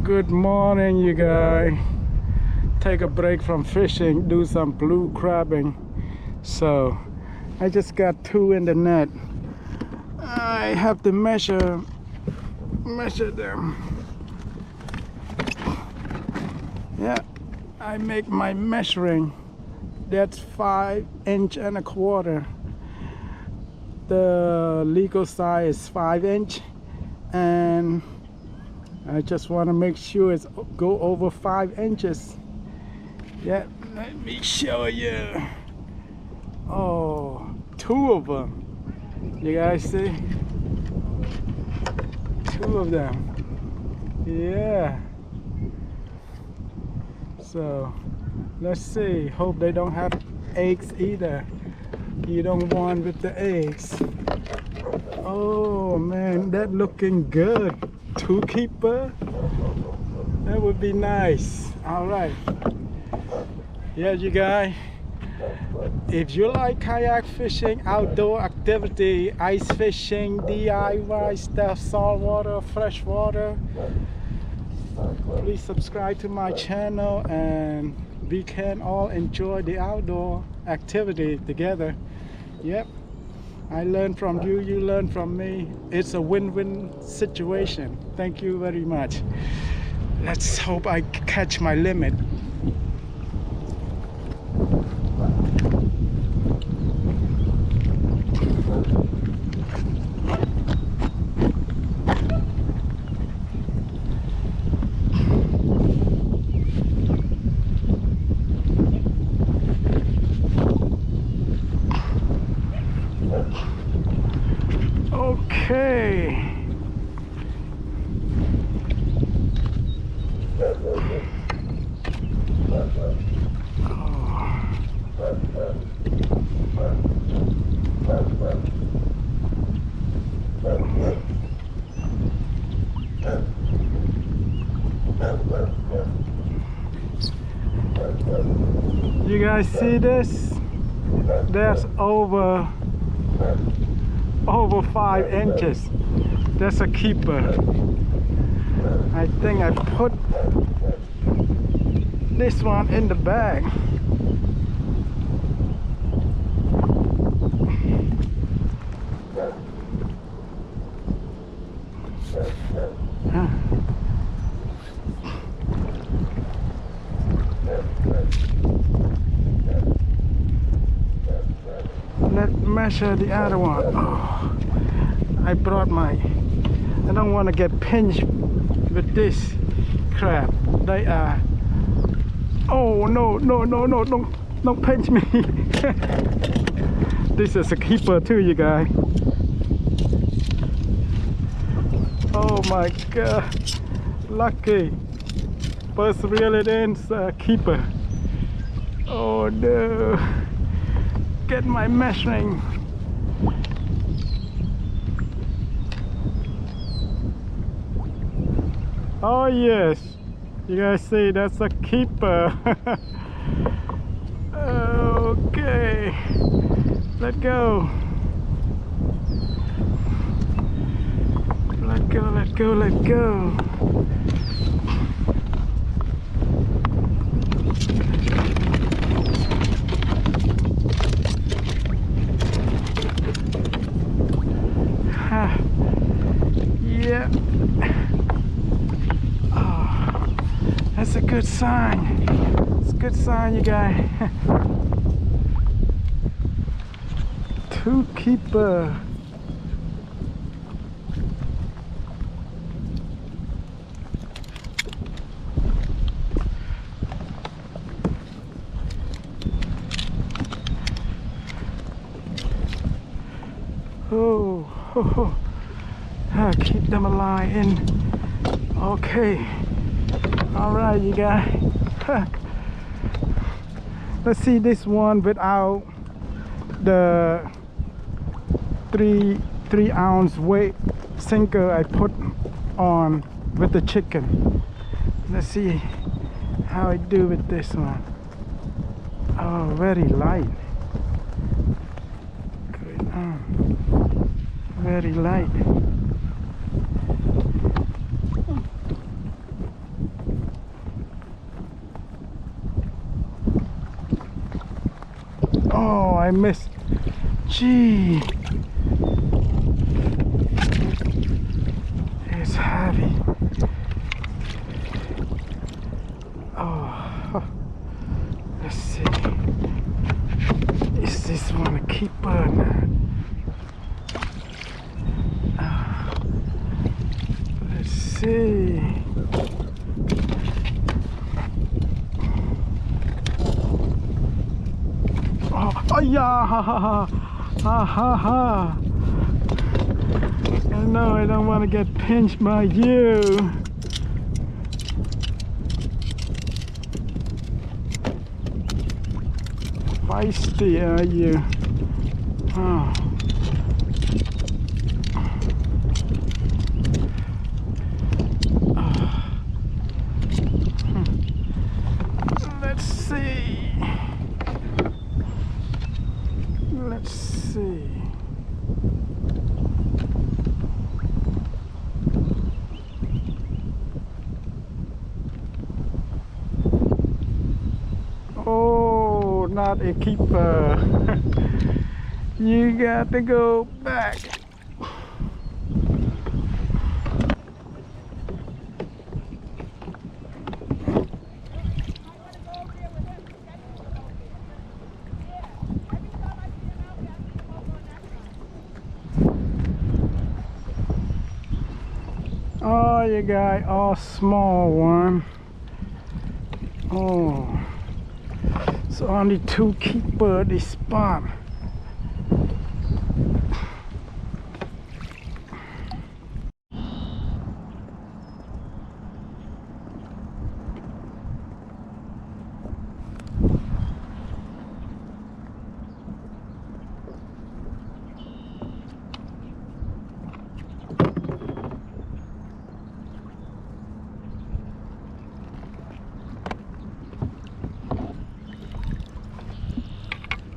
Good morning, you guys. Take a break from fishing, do some blue crabbing. So I just got 2 in the net. I have to measure them. Yeah, I make my measuring. That's 5 inch and a quarter. The legal size is 5 inch, and I just want to make sure it's go over 5 inches. Yeah, let me show you. Oh, 2 of them. You guys see? 2 of them. Yeah. So let's see. Hope they don't have eggs either. You don't want with the eggs. Oh man, that looking good. 2 keeper. That would be nice. All right. Yeah, you guys. If you like kayak fishing, outdoor activity, ice fishing, DIY stuff, saltwater, freshwater, please subscribe to my channel and we can all enjoy the outdoor activity together. Yep, I learn from you, you learn from me. It's a win-win situation. Thank you very much. Let's hope I catch my limit. Okay. You guys see this? That's over 5 inches. That's a keeper. I think I put this one in the bag. Let's measure the other one. Oh, I brought I don't want to get pinched with this crab. They are. Oh no, don't pinch me. This is a keeper too, you guys. Oh my God, lucky. First reel it in, keeper. Oh no. Get my measuring. Oh yes, you guys see that's a keeper. Okay, let go. Let go. Yeah. Oh, that's a good sign. It's a good sign, you guys. 2 keeper. Oh. Keep them alive in. Okay. All right, you guys. Let's see this one without the 3 ounce weight sinker I put on with the chicken. Let's see how I do with this one. Oh, very light. Good. Very light. I missed. Gee, it's heavy. Oh, let's see. Is this one a keeper or not? Let's see. Oh yeah, ha ha ha, ha ha ha. No, I don't want to get pinched by you. Feisty are you? Oh. Let's see. Let's see. Oh, not a keeper. You got to go back. Oh, you got a small one. Oh, so only two keeper this spot.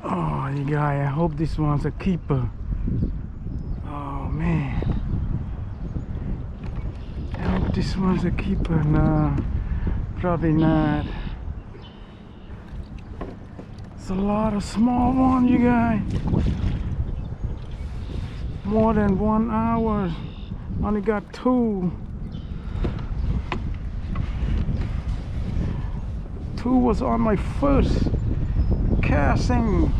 Oh, you guys, I hope this one's a keeper. Oh man, I hope this one's a keeper. No, probably not. It's a lot of small ones, you guys. More than 1 hour. Only got 2. 2 was on my first casting.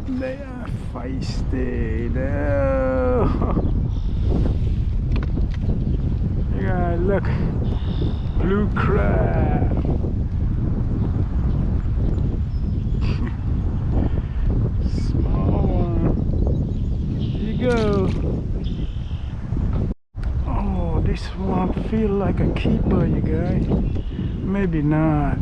They are feisty. No. Yeah, look, blue crab. Small one. Here you go. Oh, this one feel like a keeper, you guys. Maybe not.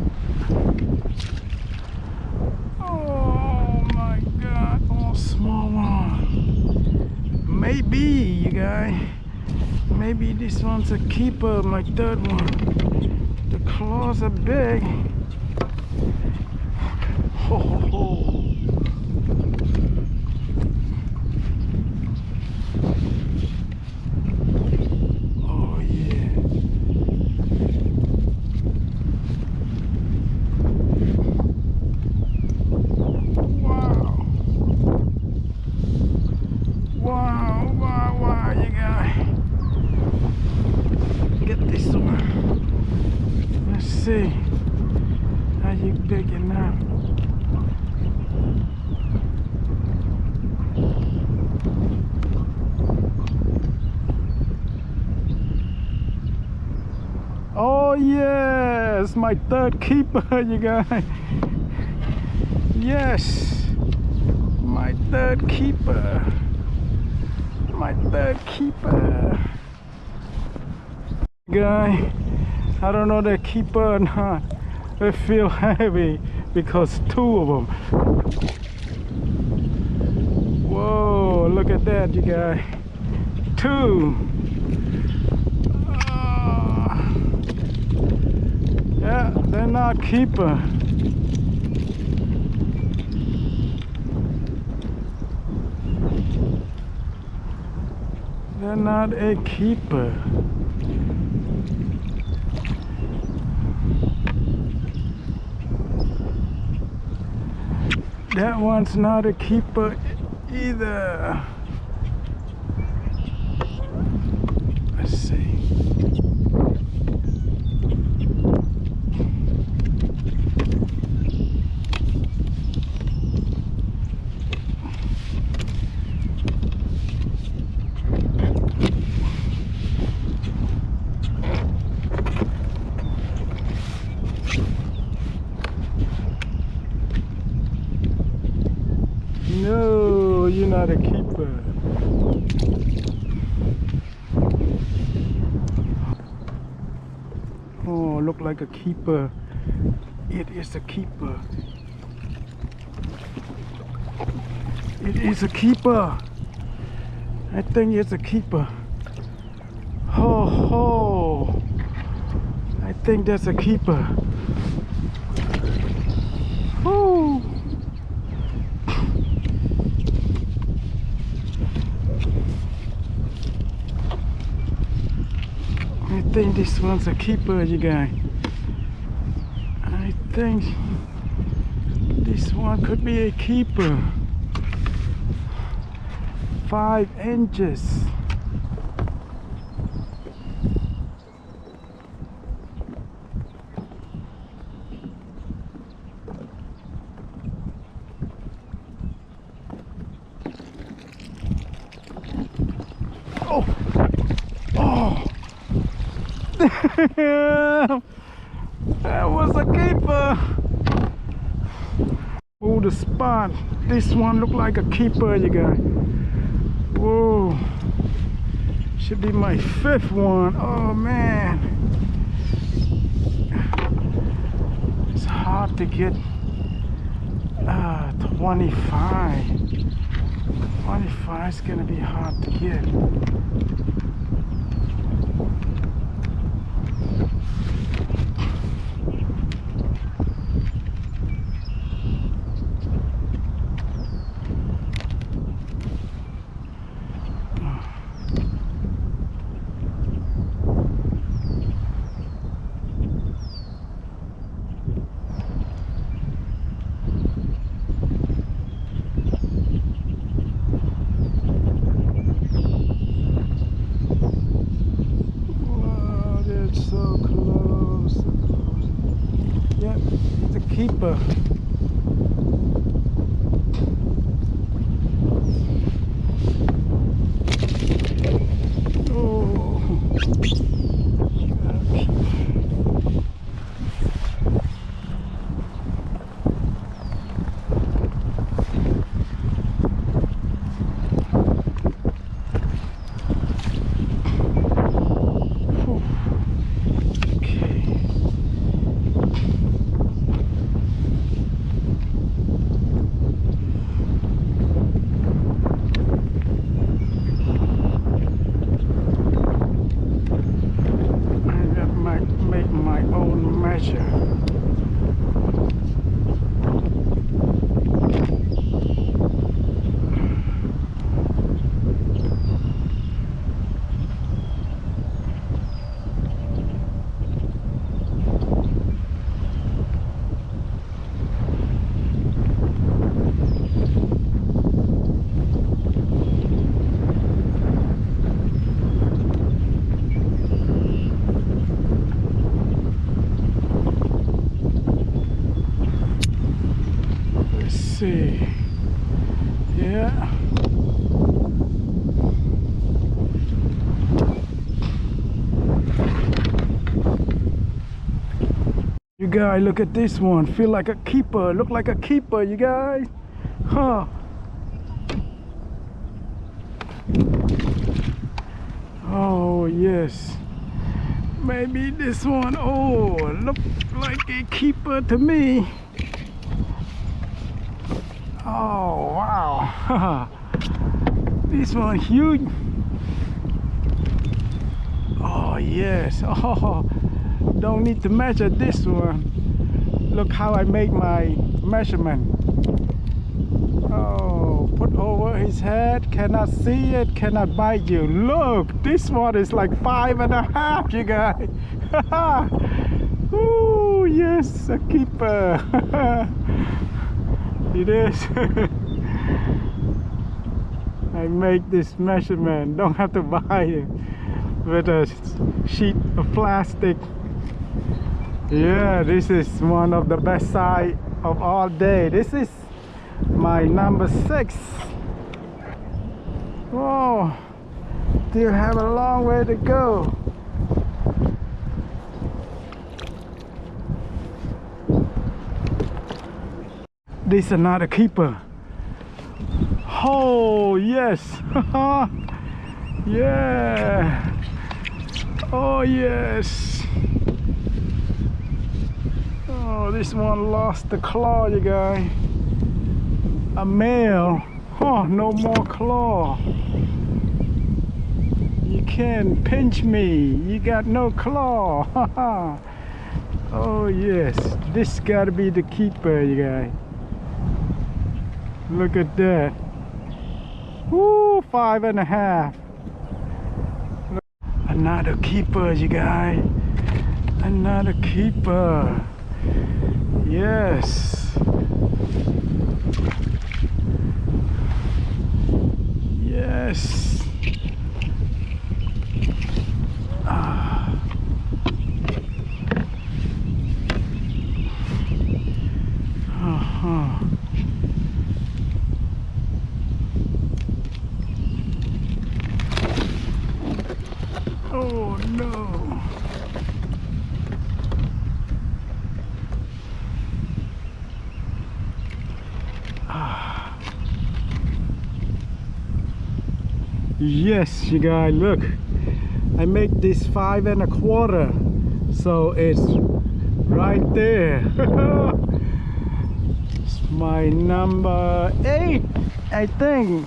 Oh my God, oh small one. Maybe, you guys. Maybe this one's a keeper, my third one. The claws are big. Ho ho ho. Oh yeah. Wow. Wow, wow, wow, you guys. Get this one. Let's see how you big it now. Oh yes, my third keeper, you guys. Yes, my third keeper. My third keeper. Guy, I don't know the keeper or not. They feel heavy because 2 of them. Whoa, look at that, you guys. 2. Yeah, they're not keeper. They're not a keeper. That one's not a keeper either. Let's see. No, you're not a keeper. Oh, look like a keeper. It is a keeper. It is a keeper. I think it's a keeper. Ho ho. I think that's a keeper. Woo. I think this one's a keeper, you guys. I think this one could be a keeper. 5 inches. Oh, oh. That was a keeper. Oh, the spot. This one looked like a keeper, you guys. Whoa. Should be my 5th one. Oh man. It's hard to get 25. 25 is gonna be hard to get. So close, so close. Yep, it's a keeper. Oh. Make my own measure. See, yeah, you guys, look at this one. Feel like a keeper. Look like a keeper, you guys. Huh? Oh yes, maybe this one. Oh, look like a keeper to me. Oh wow. This one huge. Oh yes. Oh, don't need to measure this one. Look how I make my measurement. Oh put over his head, cannot see it, cannot bite you. Look, this one is like 5.5, you guys. Oh yes, a keeper. It is. I make this measurement, don't have to buy it with a sheet of plastic. Yeah, this is one of the best size of all day. This is my number 6. Oh, still have a long way to go. This is another keeper. Oh yes. Yeah. Oh yes. Oh, this one lost the claw, you guys. A male. Oh, no more claw. You can't pinch me. You got no claw. Oh yes, this gotta be the keeper, you guys. Look at that. Woo, 5.5. Another keeper, you guys. Another keeper. Yes. Yes. Ah. Uh-huh. Oh no. Yes, you guys, look, I make this 5.25, so it's right there. It's my number 8, I think.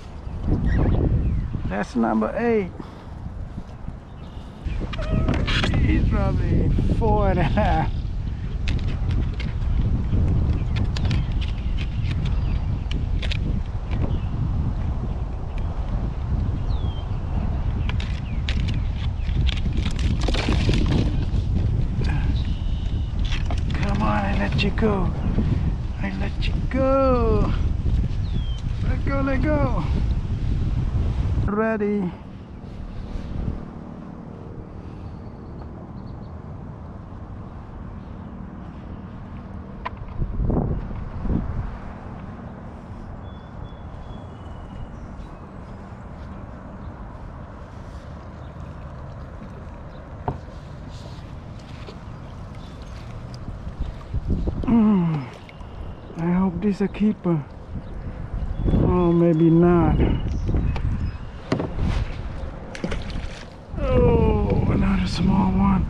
That's number 8. He's probably 4.5. Let you go. I let you go. Let go, let go. Ready. I hope this is a keeper. Oh, maybe not. Oh, another small one.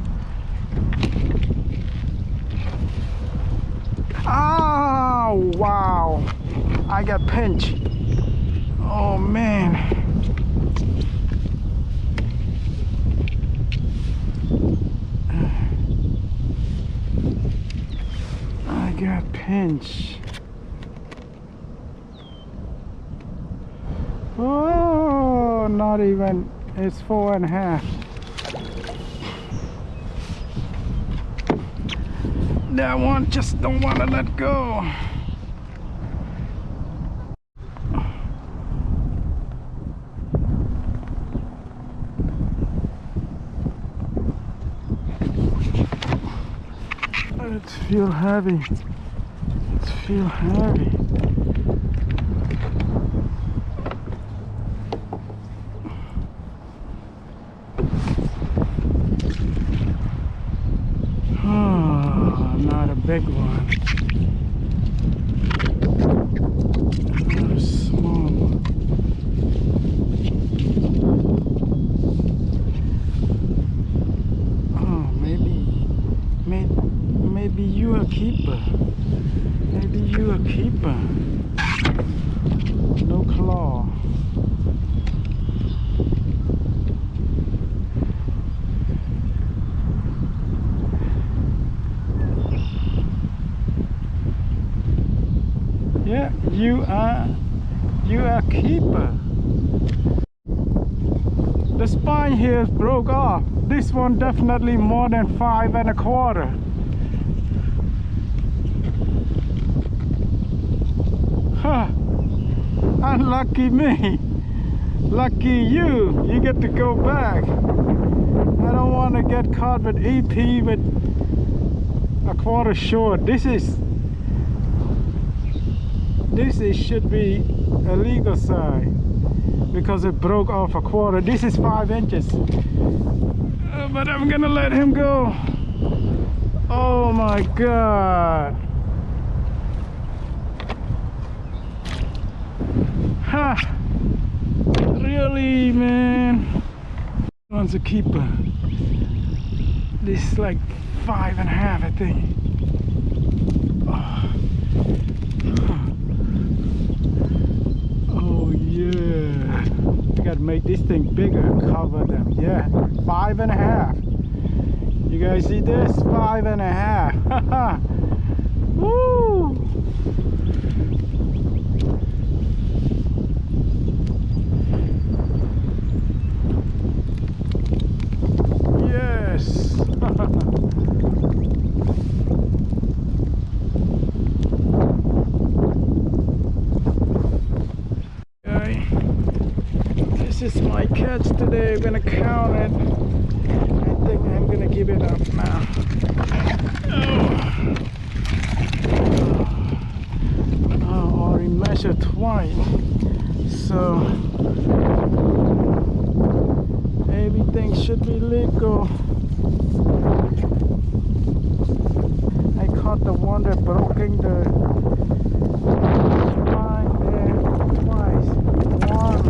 Oh, wow. I got pinched. Oh, man. I got pinched. Oh, not even. It's 4.5. That one just don't want to let go. It feels heavy. It feels heavy. Oh, not a big one. Not a small one. Oh, maybe you a keeper. Maybe you a keeper. No claw. Yeah, you are You are a keeper. The spine here broke off. This one definitely more than 5 1/4. Huh. Unlucky me. Lucky you. You get to go back. I don't want to get caught with EP with 1/4 short. This should be a legal side because it broke off 1/4. This is 5 inches. But I'm gonna let him go. Oh my God. Ha! Really, man? One's a keeper. This is like 5 1/2, I think. Oh yeah. I gotta make this thing bigger, cover them. Yeah, 5 1/2. You guys see this? 5 1/2. Woo! Yes. Okay. This is my catch today. I'm gonna count it. I think I'm gonna give it up now. Oh, already measured twice. So everything should be legal. I caught the one that broken the spine there twice. One.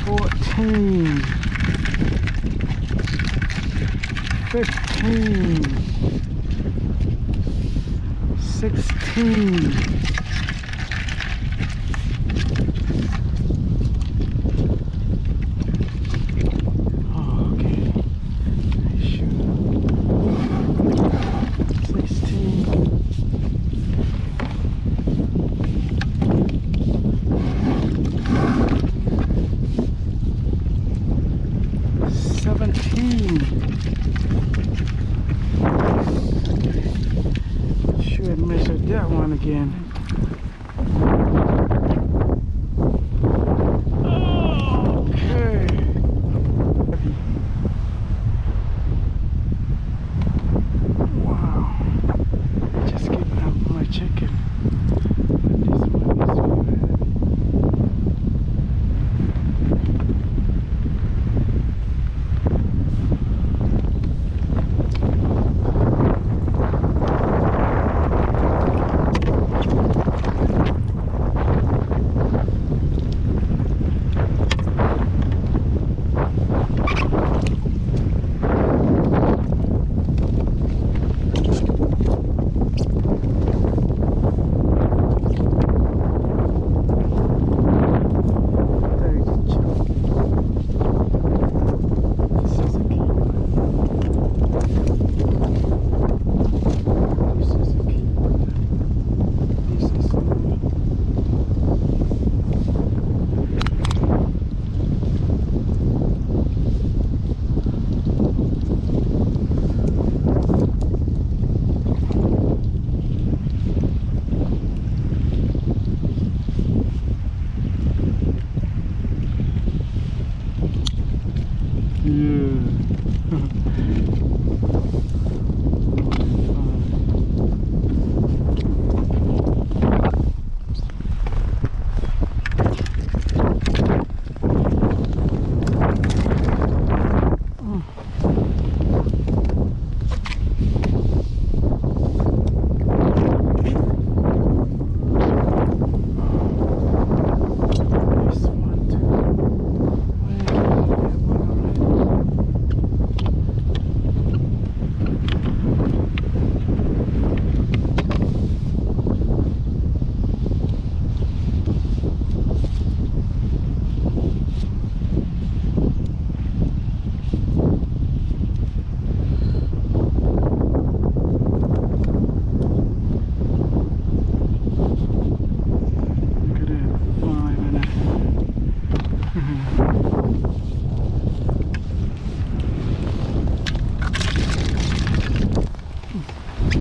$14, $15, $16, okay, sure, 16, 17. Should measure that one again.